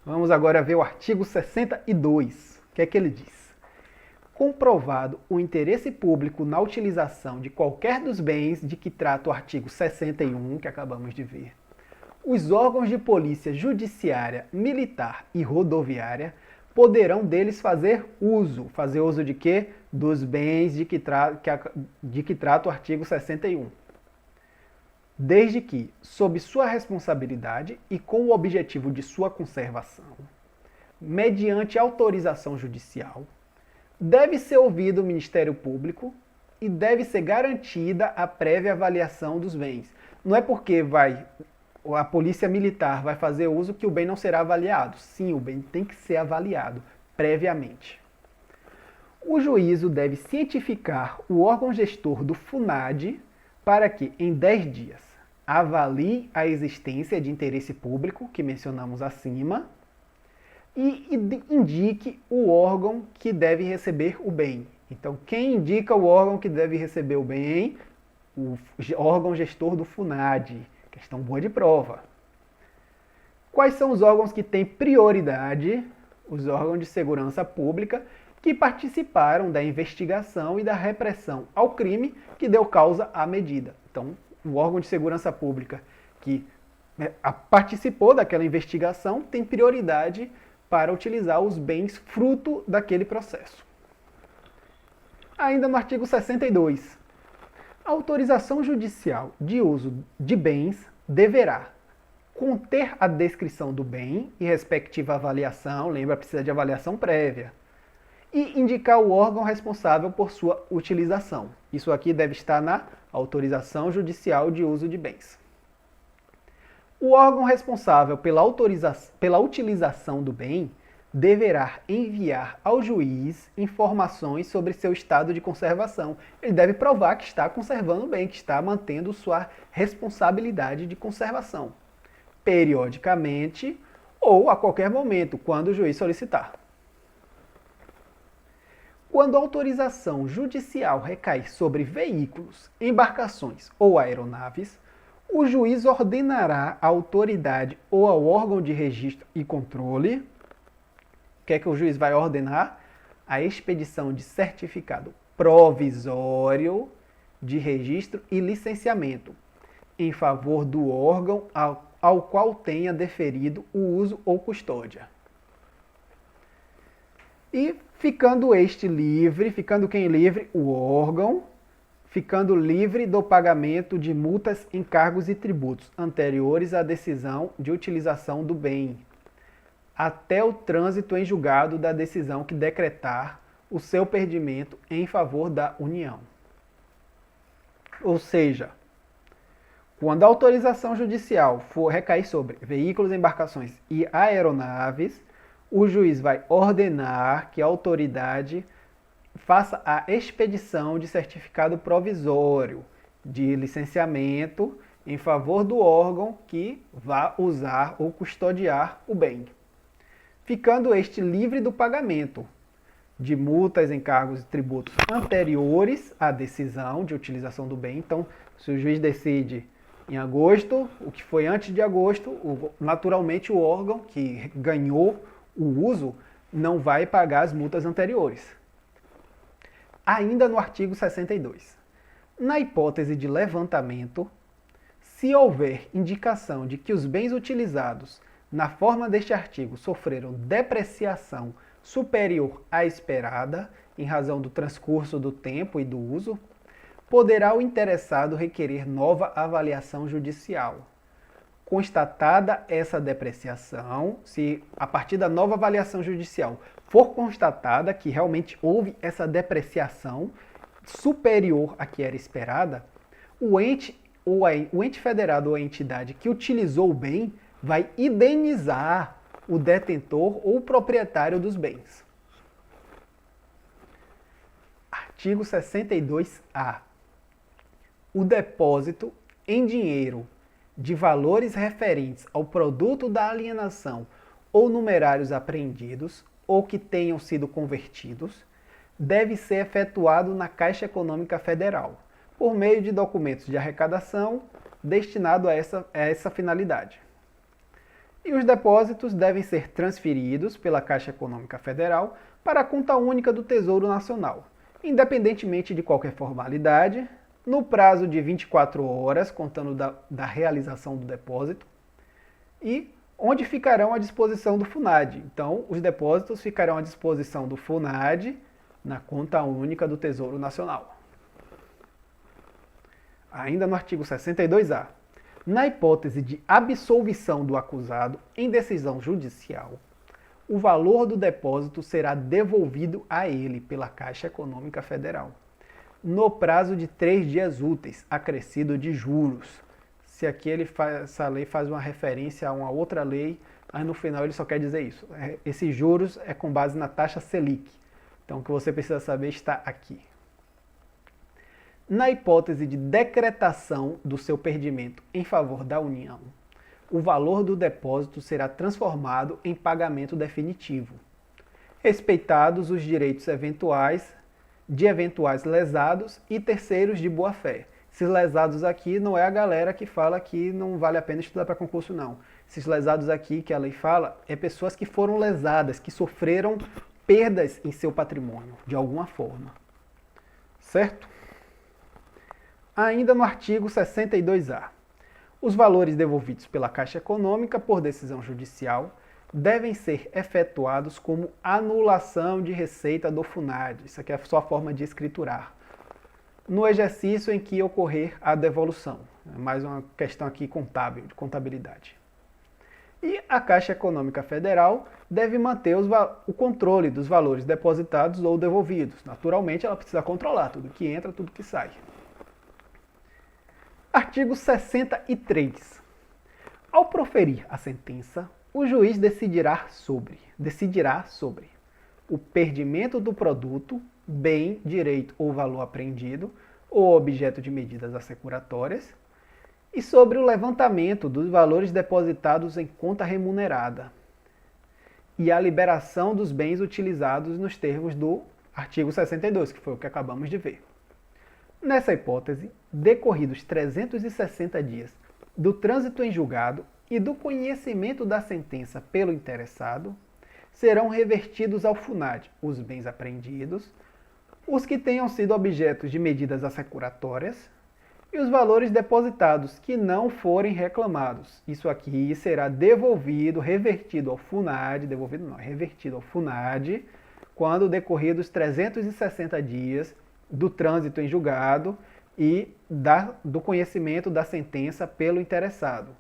Vamos agora ver o artigo 62. O que é que ele diz? Comprovado o interesse público na utilização de qualquer dos bens de que trata o artigo 61, que acabamos de ver, os órgãos de polícia judiciária, militar e rodoviária poderão deles fazer uso. Fazer uso de quê? Dos bens de que trata o artigo 61. Desde que, sob sua responsabilidade e com o objetivo de sua conservação, mediante autorização judicial, deve ser ouvido o Ministério Público e deve ser garantida a prévia avaliação dos bens. Não é porque a Polícia Militar vai fazer uso que o bem não será avaliado. Sim, o bem tem que ser avaliado previamente. O juízo deve cientificar o órgão gestor do FUNAD para que, em 10 dias, avalie a existência de interesse público, que mencionamos acima, e indique o órgão que deve receber o bem. Então, quem indica o órgão que deve receber o bem? O órgão gestor do FUNAD. Questão boa de prova. Quais são os órgãos que têm prioridade? Os órgãos de segurança pública que participaram da investigação e da repressão ao crime que deu causa à medida. Então, o órgão de segurança pública que participou daquela investigação tem prioridade para utilizar os bens fruto daquele processo. Ainda no artigo 62, a autorização judicial de uso de bens deverá conter a descrição do bem e respectiva avaliação, lembra, precisa de avaliação prévia, e indicar o órgão responsável por sua utilização. Isso aqui deve estar na autorização judicial de uso de bens. O órgão responsável pela utilização do bem deverá enviar ao juiz informações sobre seu estado de conservação. Ele deve provar que está conservando o bem, que está mantendo sua responsabilidade de conservação, periodicamente ou a qualquer momento, quando o juiz solicitar. Quando a autorização judicial recair sobre veículos, embarcações ou aeronaves, o juiz ordenará à autoridade ou ao órgão de registro e controle. O que é que o juiz vai ordenar? A expedição de certificado provisório de registro e licenciamento em favor do órgão ao qual tenha deferido o uso ou custódia. E ficando quem livre? O órgão, ficando livre do pagamento de multas, encargos e tributos anteriores à decisão de utilização do bem, até o trânsito em julgado da decisão que decretar o seu perdimento em favor da União. Ou seja, quando a autorização judicial for recair sobre veículos, embarcações e aeronaves, o juiz vai ordenar que a autoridade faça a expedição de certificado provisório de licenciamento em favor do órgão que vá usar ou custodiar o bem, ficando este livre do pagamento de multas, encargos e tributos anteriores à decisão de utilização do bem. Então, se o juiz decide em agosto, o que foi antes de agosto, naturalmente o órgão que ganhou o uso não vai pagar as multas anteriores. Ainda no artigo 62. Na hipótese de levantamento, se houver indicação de que os bens utilizados na forma deste artigo sofreram depreciação superior à esperada, em razão do transcurso do tempo e do uso, poderá o interessado requerer nova avaliação judicial. Constatada essa depreciação, se a partir da nova avaliação judicial for constatada que realmente houve essa depreciação superior à que era esperada, o ente federado ou a entidade que utilizou o bem vai indenizar o detentor ou o proprietário dos bens. Artigo 62-A. O depósito em dinheiro de valores referentes ao produto da alienação ou numerários apreendidos ou que tenham sido convertidos deve ser efetuado na Caixa Econômica Federal, por meio de documentos de arrecadação destinado a essa finalidade. E os depósitos devem ser transferidos pela Caixa Econômica Federal para a conta única do Tesouro Nacional, independentemente de qualquer formalidade, no prazo de 24 horas, contando da realização do depósito, e onde ficarão à disposição do FUNAD. Então, os depósitos ficarão à disposição do FUNAD na conta única do Tesouro Nacional. Ainda no artigo 62A, na hipótese de absolvição do acusado em decisão judicial, o valor do depósito será devolvido a ele pela Caixa Econômica Federal, no prazo de 3 dias úteis, acrescido de juros. Se aqui essa lei faz uma referência a uma outra lei, mas no final ele só quer dizer isso. Esses juros é com base na taxa Selic. Então o que você precisa saber está aqui. Na hipótese de decretação do seu perdimento em favor da União, o valor do depósito será transformado em pagamento definitivo, respeitados os direitos eventuais de eventuais lesados e terceiros de boa-fé. Esses lesados aqui não é a galera que fala que não vale a pena estudar para concurso, não. Esses lesados aqui que a lei fala é pessoas que foram lesadas, que sofreram perdas em seu patrimônio, de alguma forma. Certo? Ainda no artigo 62A, os valores devolvidos pela Caixa Econômica por decisão judicial devem ser efetuados como anulação de receita do FUNAD. Isso aqui é a sua forma de escriturar. No exercício em que ocorrer a devolução. É mais uma questão aqui contábil, de contabilidade. E a Caixa Econômica Federal deve manter o controle dos valores depositados ou devolvidos. Naturalmente, ela precisa controlar tudo que entra, tudo que sai. Artigo 63. Ao proferir a sentença, o juiz decidirá sobre o perdimento do produto, bem, direito ou valor apreendido, ou objeto de medidas assecuratórias, e sobre o levantamento dos valores depositados em conta remunerada, e a liberação dos bens utilizados nos termos do artigo 62, que foi o que acabamos de ver. Nessa hipótese, decorridos 360 dias do trânsito em julgado e do conhecimento da sentença pelo interessado, serão revertidos ao FUNAD os bens apreendidos, os que tenham sido objetos de medidas assecuratórias e os valores depositados que não forem reclamados. Isso aqui será revertido ao FUNAD, revertido ao FUNAD, quando decorridos 360 dias do trânsito em julgado e do conhecimento da sentença pelo interessado.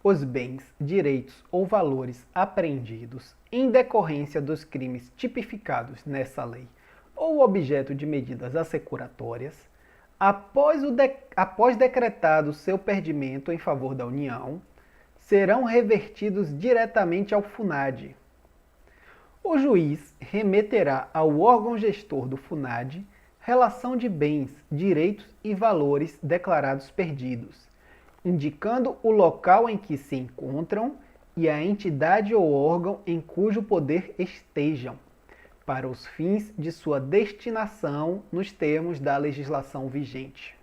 Os bens, direitos ou valores apreendidos em decorrência dos crimes tipificados nessa lei ou objeto de medidas assecuratórias, após decretado seu perdimento em favor da União, serão revertidos diretamente ao FUNAD. O juiz remeterá ao órgão gestor do FUNAD relação de bens, direitos e valores declarados perdidos, indicando o local em que se encontram e a entidade ou órgão em cujo poder estejam, para os fins de sua destinação nos termos da legislação vigente.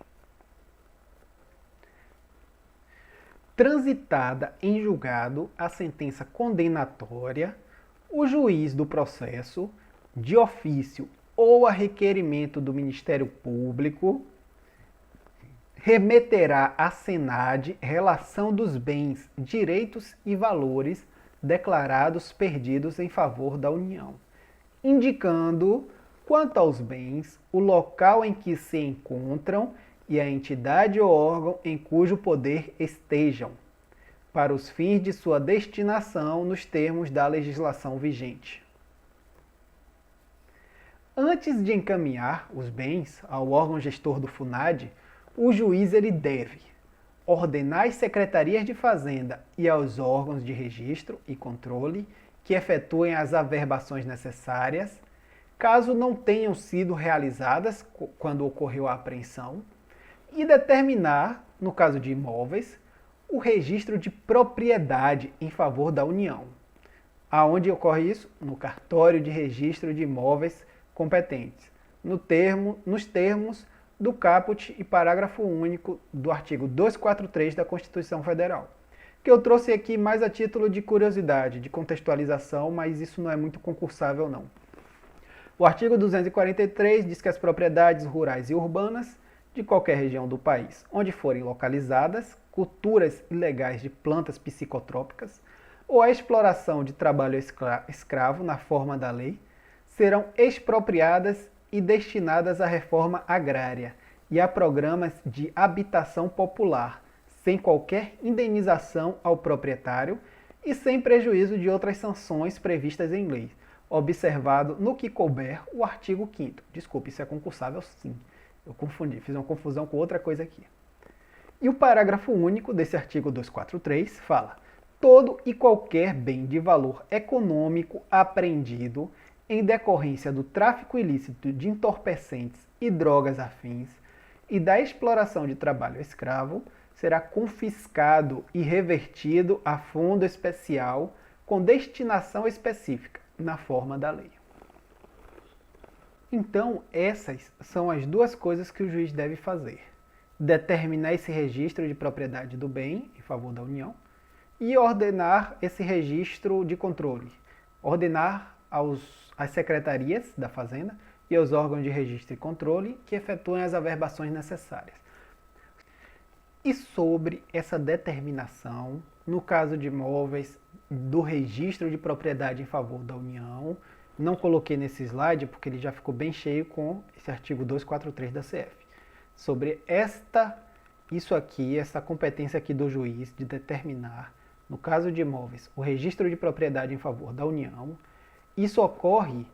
Transitada em julgado a sentença condenatória, o juiz do processo, de ofício ou a requerimento do Ministério Público, remeterá à SENAD relação dos bens, direitos e valores declarados perdidos em favor da União, indicando, quanto aos bens, o local em que se encontram e a entidade ou órgão em cujo poder estejam, para os fins de sua destinação nos termos da legislação vigente. Antes de encaminhar os bens ao órgão gestor do FUNAD, o juiz deve ordenar às secretarias de Fazenda e aos órgãos de registro e controle que efetuem as averbações necessárias, caso não tenham sido realizadas quando ocorreu a apreensão, e determinar, no caso de imóveis, o registro de propriedade em favor da União. Aonde ocorre isso? No cartório de registro de imóveis competentes, nos termos do caput e parágrafo único do artigo 243 da Constituição Federal, que eu trouxe aqui mais a título de curiosidade, de contextualização, mas isso não é muito concursável não. O artigo 243 diz que as propriedades rurais e urbanas de qualquer região do país, onde forem localizadas culturas ilegais de plantas psicotrópicas ou a exploração de trabalho escravo na forma da lei, serão expropriadas e destinadas à reforma agrária e a programas de habitação popular, sem qualquer indenização ao proprietário e sem prejuízo de outras sanções previstas em lei, observado no que couber o artigo 5º. Desculpe, isso é concursável sim. Eu confundi, fiz uma confusão com outra coisa aqui. E o parágrafo único desse artigo 243 fala: todo e qualquer bem de valor econômico apreendido em decorrência do tráfico ilícito de entorpecentes e drogas afins e da exploração de trabalho escravo será confiscado e revertido a fundo especial com destinação específica, na forma da lei. Então, essas são as duas coisas que o juiz deve fazer: determinar esse registro de propriedade do bem em favor da União e ordenar esse registro de controle. Ordenar às secretarias da Fazenda e aos órgãos de registro e controle que efetuem as averbações necessárias. E sobre essa determinação, no caso de imóveis, do registro de propriedade em favor da União, não coloquei nesse slide porque ele já ficou bem cheio com esse artigo 243 da CF. Sobre isso aqui, essa competência aqui do juiz de determinar, no caso de imóveis, o registro de propriedade em favor da União, isso ocorre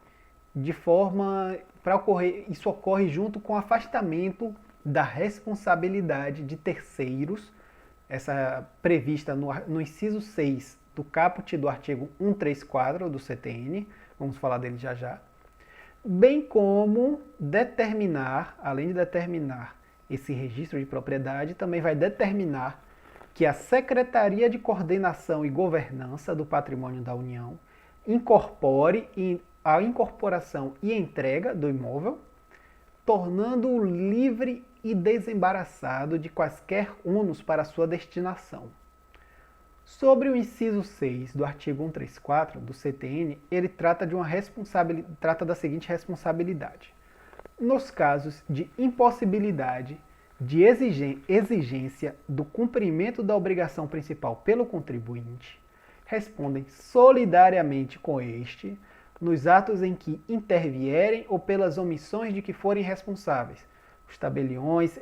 isso ocorre junto com o afastamento da responsabilidade de terceiros, essa prevista no inciso 6 do caput do artigo 134 do CTN, vamos falar dele já já, bem como determinar, além de determinar esse registro de propriedade, também vai determinar que a Secretaria de Coordenação e Governança do Patrimônio da União incorpore a incorporação e entrega do imóvel, tornando-o livre e desembaraçado de quaisquer ônus para sua destinação. Sobre o inciso 6 do artigo 134 do CTN, ele trata da seguinte responsabilidade: nos casos de impossibilidade de exigência do cumprimento da obrigação principal pelo contribuinte, respondem solidariamente com este nos atos em que intervierem ou pelas omissões de que forem responsáveis os tabeliões,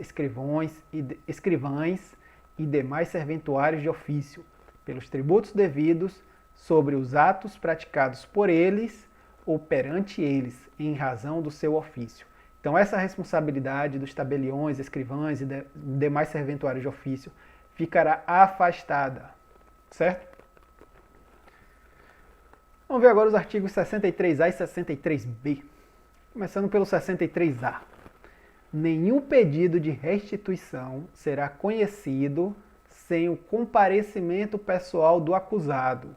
escrivães e demais serventuários de ofício, pelos tributos devidos sobre os atos praticados por eles ou perante eles, em razão do seu ofício. Então essa responsabilidade dos tabeliões, escrivães e demais serventuários de ofício ficará afastada, certo? Vamos ver agora os artigos 63A e 63B. Começando pelo 63A. Nenhum pedido de restituição será conhecido sem o comparecimento pessoal do acusado,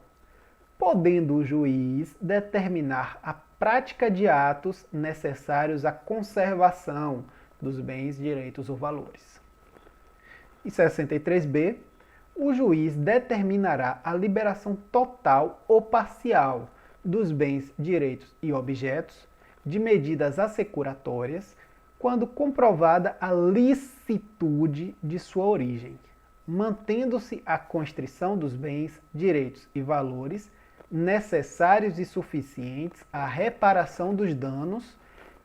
podendo o juiz determinar a prática de atos necessários à conservação dos bens, direitos ou valores. E 63B, o juiz determinará a liberação total ou parcial dos bens, direitos e objetos de medidas assecuratórias quando comprovada a licitude de sua origem, mantendo-se a constrição dos bens, direitos e valores necessários e suficientes à reparação dos danos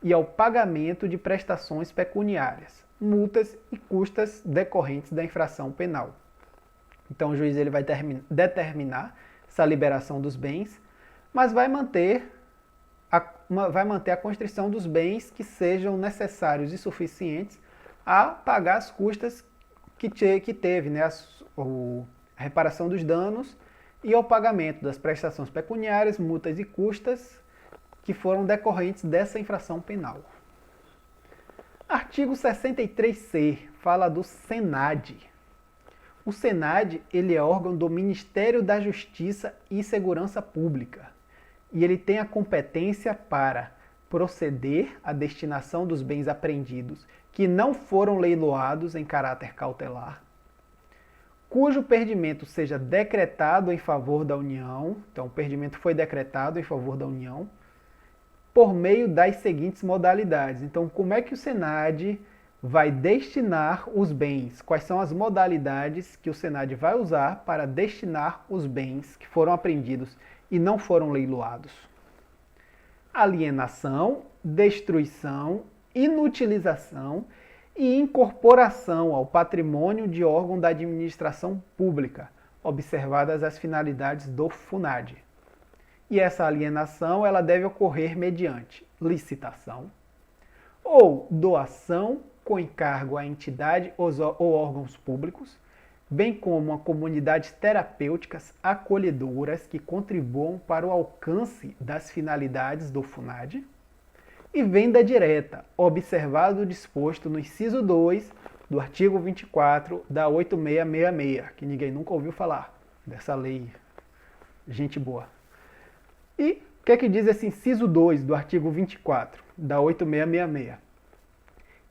e ao pagamento de prestações pecuniárias, multas e custas decorrentes da infração penal. Então o juiz ele vai determinar essa liberação dos bens, mas vai manter a constrição dos bens que sejam necessários e suficientes a pagar as custas que teve, né? A reparação dos danos e ao pagamento das prestações pecuniárias, multas e custas que foram decorrentes dessa infração penal. Artigo 63C fala do SENAD. O SENAD ele é órgão do Ministério da Justiça e Segurança Pública e ele tem a competência para proceder à destinação dos bens apreendidos que não foram leiloados em caráter cautelar, cujo perdimento seja decretado em favor da União, então o perdimento foi decretado em favor da União, por meio das seguintes modalidades. Então, como é que o Senad vai destinar os bens? Quais são as modalidades que o Senad vai usar para destinar os bens que foram apreendidos e não foram leiloados? Alienação, destruição, inutilização e incorporação ao patrimônio de órgão da administração pública, observadas as finalidades do FUNAD. E essa alienação ela deve ocorrer mediante licitação ou doação com encargo à entidade ou órgãos públicos, bem como a comunidades terapêuticas acolhedoras que contribuam para o alcance das finalidades do FUNAD, e venda direta, observado o disposto no inciso 2 do artigo 24 da 8666, que ninguém nunca ouviu falar dessa lei, gente boa. E o que é que diz esse inciso 2 do artigo 24 da 8666?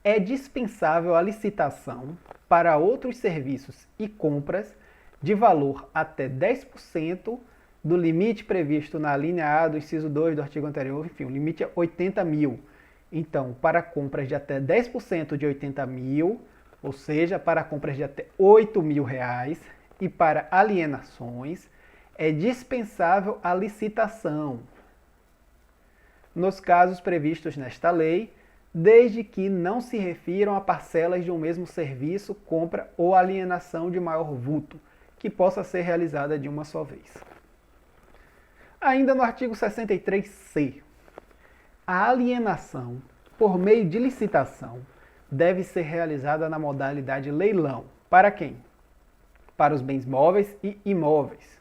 É dispensável a licitação para outros serviços e compras de valor até 10% do limite previsto na linha A do inciso 2 do artigo anterior, enfim, o limite é 80 mil. Então, para compras de até 10% de 80 mil, ou seja, para compras de até 8 mil reais, e para alienações, é dispensável a licitação, nos casos previstos nesta lei, desde que não se refiram a parcelas de um mesmo serviço, compra ou alienação de maior vulto, que possa ser realizada de uma só vez. Ainda no artigo 63C, a alienação por meio de licitação deve ser realizada na modalidade leilão. Para quem? Para os bens móveis e imóveis,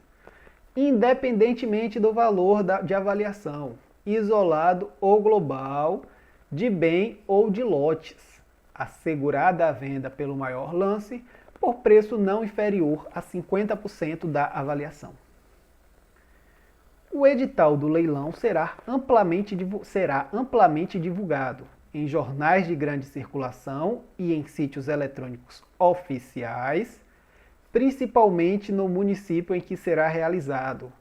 independentemente do valor de avaliação, isolado ou global, de bem ou de lotes, assegurada a venda pelo maior lance por preço não inferior a 50% da avaliação. O edital do leilão será amplamente divulgado em jornais de grande circulação e em sítios eletrônicos oficiais, principalmente no município em que será realizado,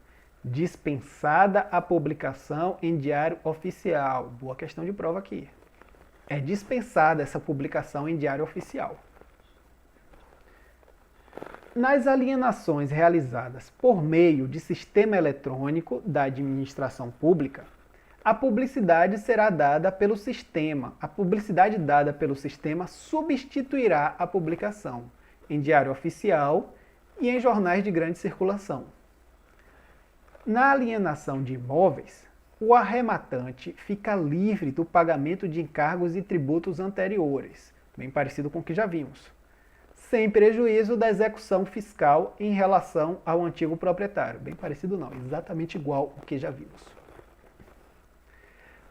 dispensada a publicação em diário oficial. Boa questão de prova aqui. É dispensada essa publicação em diário oficial. Nas alienações realizadas por meio de sistema eletrônico da administração pública, a publicidade será dada pelo sistema. A publicidade dada pelo sistema substituirá a publicação em diário oficial e em jornais de grande circulação. Na alienação de imóveis, o arrematante fica livre do pagamento de encargos e tributos anteriores, bem parecido com o que já vimos, sem prejuízo da execução fiscal em relação ao antigo proprietário. Bem parecido não, exatamente igual ao que já vimos.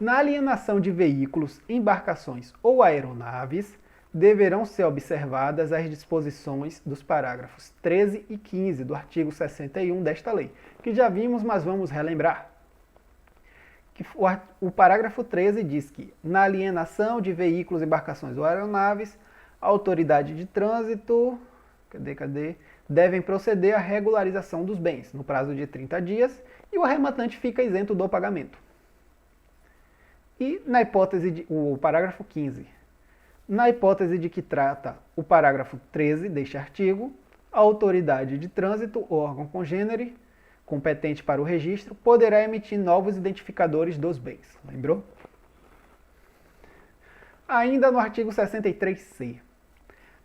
Na alienação de veículos, embarcações ou aeronaves, deverão ser observadas as disposições dos parágrafos 13 e 15 do artigo 61 desta lei, que já vimos, mas vamos relembrar. O parágrafo 13 diz que, na alienação de veículos, embarcações ou aeronaves, a autoridade de trânsito devem proceder à regularização dos bens no prazo de 30 dias e o arrematante fica isento do pagamento. E na hipótese o parágrafo 15. Na hipótese de que trata o parágrafo 13 deste artigo, a autoridade de trânsito, órgão congênere, competente para o registro, poderá emitir novos identificadores dos bens. Lembrou? Ainda no artigo 63C,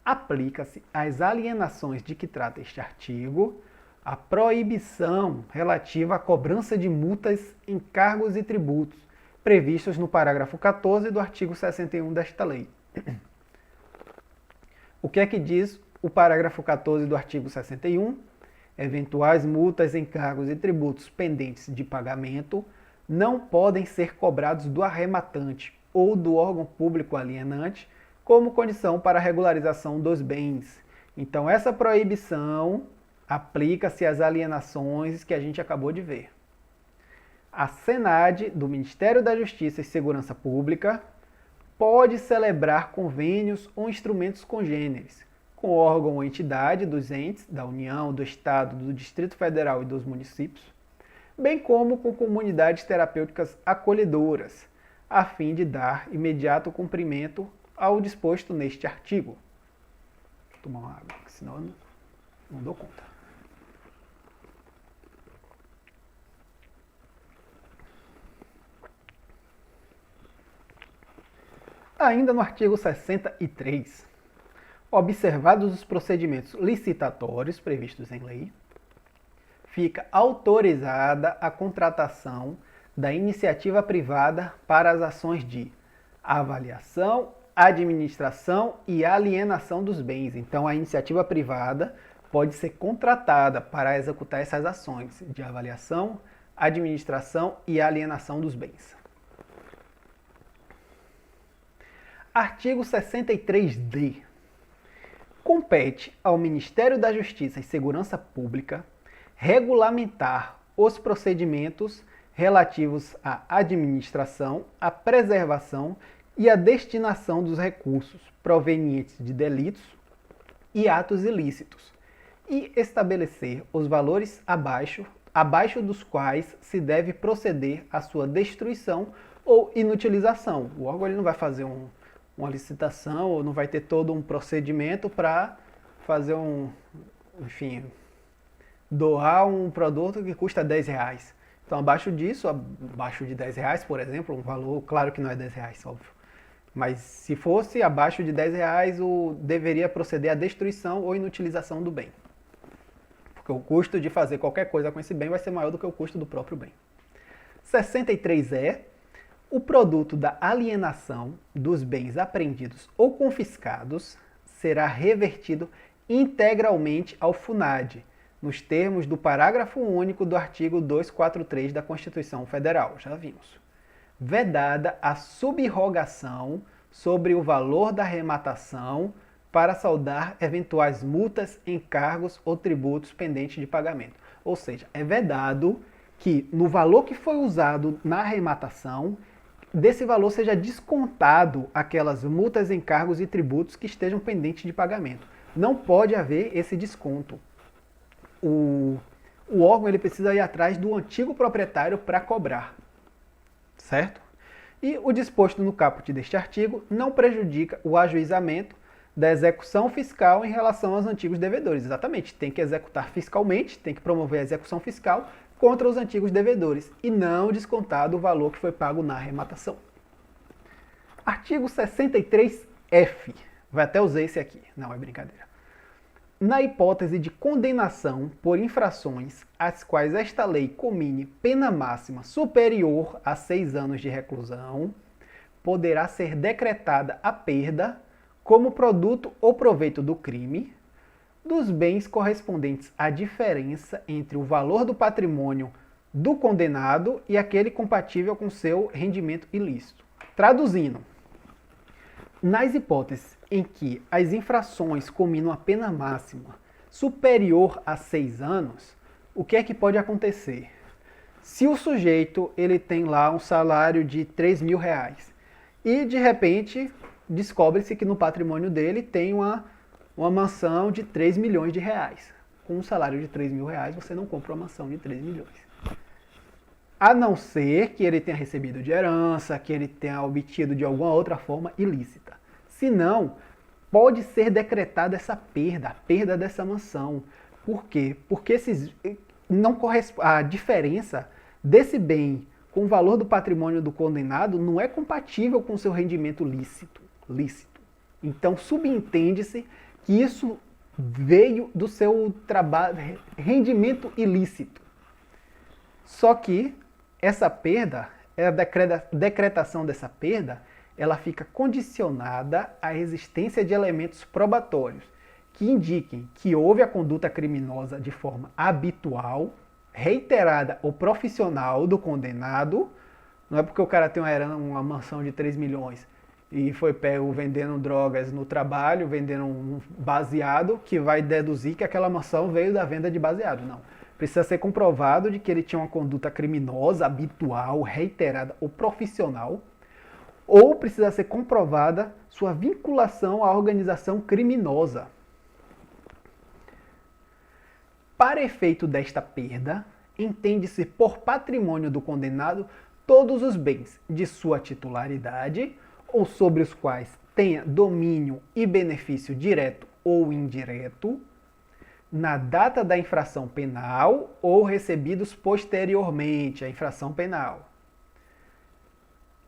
aplica-se às alienações de que trata este artigo a proibição relativa à cobrança de multas, encargos e tributos previstos no parágrafo 14 do artigo 61 desta lei. O que é que diz o parágrafo 14 do artigo 61? Eventuais multas, encargos e tributos pendentes de pagamento não podem ser cobrados do arrematante ou do órgão público alienante como condição para a regularização dos bens. Então, essa proibição aplica-se às alienações que a gente acabou de ver. A Senad, do Ministério da Justiça e Segurança Pública, pode celebrar convênios ou instrumentos congêneres com órgão ou entidade dos entes, da União, do Estado, do Distrito Federal e dos municípios, bem como com comunidades terapêuticas acolhedoras, a fim de dar imediato cumprimento ao disposto neste artigo. Vou tomar uma água, senão eu não dou conta. Ainda no artigo 63, observados os procedimentos licitatórios previstos em lei, fica autorizada a contratação da iniciativa privada para as ações de avaliação, administração e alienação dos bens. Então, a iniciativa privada pode ser contratada para executar essas ações de avaliação, administração e alienação dos bens. Artigo 63-D. Compete ao Ministério da Justiça e Segurança Pública regulamentar os procedimentos relativos à administração, à preservação e à destinação dos recursos provenientes de delitos e atos ilícitos e estabelecer os valores abaixo dos quais se deve proceder à sua destruição ou inutilização. O órgão ele não vai fazer uma licitação ou não vai ter todo um procedimento para fazer doar um produto que custa R$10. Então, abaixo disso, abaixo de R$10, por exemplo, um valor, claro que não é R$10, óbvio. Mas se fosse abaixo de R$10, deveria proceder à destruição ou inutilização do bem. Porque o custo de fazer qualquer coisa com esse bem vai ser maior do que o custo do próprio bem. 63 o produto da alienação dos bens apreendidos ou confiscados será revertido integralmente ao FUNAD, nos termos do parágrafo único do artigo 243 da Constituição Federal, já vimos. Vedada a subrogação sobre o valor da arrematação para saldar eventuais multas, encargos ou tributos pendentes de pagamento. Ou seja, é vedado que no valor que foi usado na arrematação, desse valor seja descontado aquelas multas, encargos e tributos que estejam pendentes de pagamento. Não pode haver esse desconto. O órgão ele precisa ir atrás do antigo proprietário para cobrar, certo? E o disposto no caput deste artigo não prejudica o ajuizamento da execução fiscal em relação aos antigos devedores. Exatamente, tem que executar fiscalmente, tem que promover a execução fiscal contra os antigos devedores e não descontar do valor que foi pago na arrematação. Artigo 63F. Vai até usar esse aqui. Não, é brincadeira. Na hipótese de condenação por infrações às quais esta lei comine pena máxima superior a 6 anos de reclusão, poderá ser decretada a perda, como produto ou proveito do crime, dos bens correspondentes à diferença entre o valor do patrimônio do condenado e aquele compatível com seu rendimento ilícito. Traduzindo, nas hipóteses em que as infrações cominam a pena máxima superior a 6 anos, o que é que pode acontecer? Se o sujeito ele tem lá um salário de R$3.000 e de repente descobre-se que no patrimônio dele tem uma mansão de R$3 milhões. Com um salário de R$3.000 você não compra uma mansão de 3 milhões. A não ser que ele tenha recebido de herança, que ele tenha obtido de alguma outra forma ilícita. Se não, pode ser decretada essa perda, a perda dessa mansão. Por quê? Porque a diferença desse bem com o valor do patrimônio do condenado não é compatível com o seu rendimento lícito. Então, subentende-se que isso veio do seu trabalho, rendimento ilícito. Só que essa perda, a decretação dessa perda, ela fica condicionada à existência de elementos probatórios que indiquem que houve a conduta criminosa de forma habitual, reiterada ou profissional do condenado. Não é porque o cara tem uma mansão de 3 milhões e foi pego vendendo drogas no trabalho, vendendo um baseado, que vai deduzir que aquela mansão veio da venda de baseado. Não. Precisa ser comprovado de que ele tinha uma conduta criminosa, habitual, reiterada ou profissional, ou precisa ser comprovada sua vinculação à organização criminosa. Para efeito desta perda, entende-se por patrimônio do condenado todos os bens de sua titularidade ou sobre os quais tenha domínio e benefício direto ou indireto, na data da infração penal ou recebidos posteriormente à infração penal.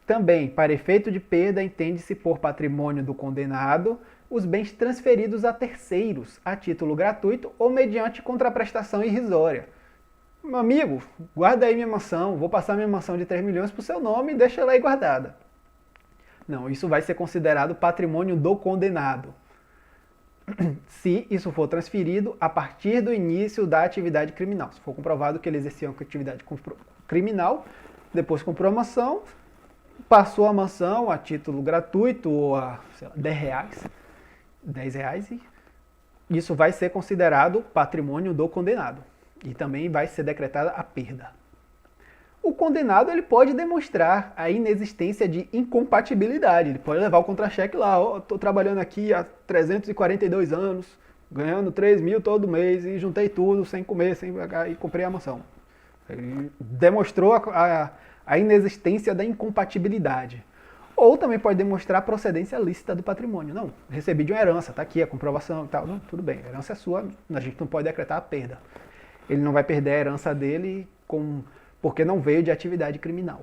Também, para efeito de perda, entende-se por patrimônio do condenado os bens transferidos a terceiros a título gratuito ou mediante contraprestação irrisória. Meu amigo, guarda aí minha mansão, vou passar minha mansão de 3 milhões para o seu nome e deixa ela aí guardada. Não, isso vai ser considerado patrimônio do condenado, se isso for transferido a partir do início da atividade criminal. Se for comprovado que ele exercia uma atividade criminal, depois comprou a mansão, passou a mansão a título gratuito ou a, sei lá, 10 reais, e isso vai ser considerado patrimônio do condenado. E também vai ser decretada a perda. O condenado ele pode demonstrar a inexistência de incompatibilidade. Ele pode levar o contra-cheque lá, estou trabalhando aqui há 342 anos, ganhando 3 mil todo mês e juntei tudo sem comer, sem pagar e comprei a mansão. Ele demonstrou a inexistência da incompatibilidade. Ou também pode demonstrar a procedência lícita do patrimônio. Não, recebi de uma herança, está aqui a comprovação e tal. Não, tudo bem, a herança é sua, a gente não pode decretar a perda. Ele não vai perder a herança dele porque não veio de atividade criminal.